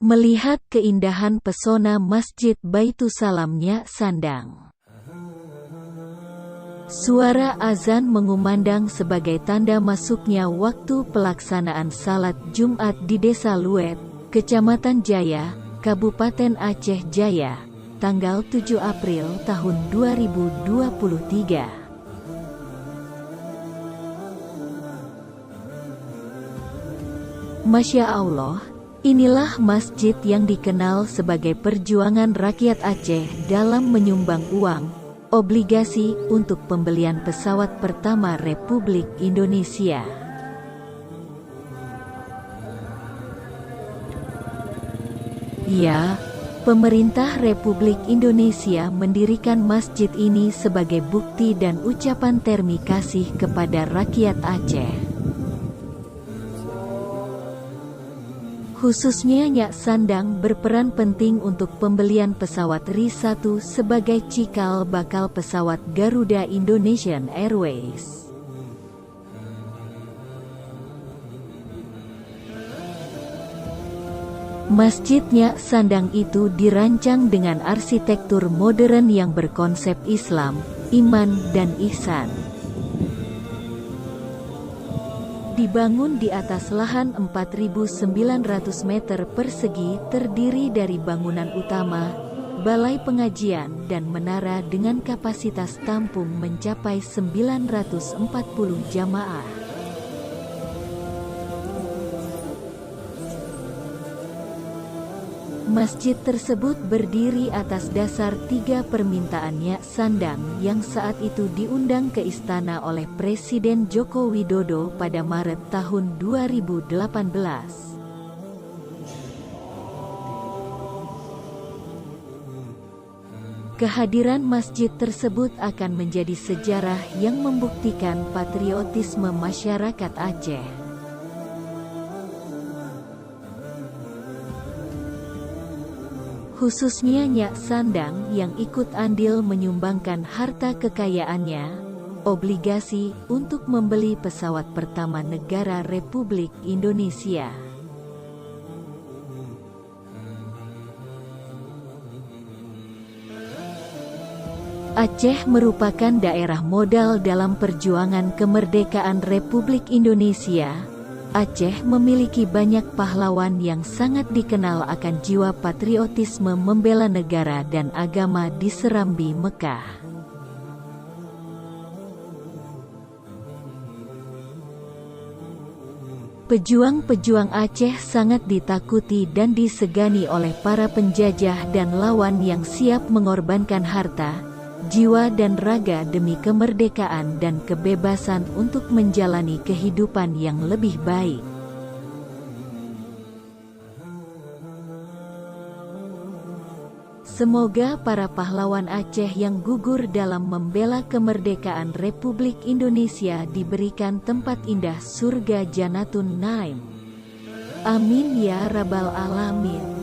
Melihat keindahan pesona Masjid Baitusalam Nyak Sandang. Suara azan mengumandang sebagai tanda masuknya waktu pelaksanaan salat Jumat di Desa Luet, Kecamatan Jaya, Kabupaten Aceh Jaya, tanggal 7 April tahun 2023. Masya Allah, inilah masjid yang dikenal sebagai perjuangan rakyat Aceh dalam menyumbang uang, obligasi untuk pembelian pesawat pertama Republik Indonesia. Ya, pemerintah Republik Indonesia mendirikan masjid ini sebagai bukti dan ucapan terima kasih kepada rakyat Aceh. Khususnya Nyak Sandang berperan penting untuk pembelian pesawat RI-1 sebagai cikal bakal pesawat Garuda Indonesian Airways. Masjid Nyak Sandang itu dirancang dengan arsitektur modern yang berkonsep Islam, iman, dan ihsan. Dibangun di atas lahan 4.900 meter persegi terdiri dari bangunan utama, balai pengajian dan menara dengan kapasitas tampung mencapai 940 jamaah. Masjid tersebut berdiri atas dasar 3 permintaan Nyak Sandang yang saat itu diundang ke istana oleh Presiden Joko Widodo pada Maret tahun 2018. Kehadiran masjid tersebut akan menjadi sejarah yang membuktikan patriotisme masyarakat Aceh. Khususnya Nyak Sandang yang ikut andil menyumbangkan harta kekayaannya, obligasi untuk membeli pesawat pertama negara Republik Indonesia. Aceh merupakan daerah modal dalam perjuangan kemerdekaan Republik Indonesia. Aceh memiliki banyak pahlawan yang sangat dikenal akan jiwa patriotisme membela negara dan agama di Serambi Mekah. Pejuang-pejuang Aceh sangat ditakuti dan disegani oleh para penjajah dan lawan yang siap mengorbankan harta, jiwa dan raga demi kemerdekaan dan kebebasan untuk menjalani kehidupan yang lebih baik. Semoga para pahlawan Aceh yang gugur dalam membela kemerdekaan Republik Indonesia diberikan tempat indah surga Jannatun Naim. Amin ya rabbal alamin.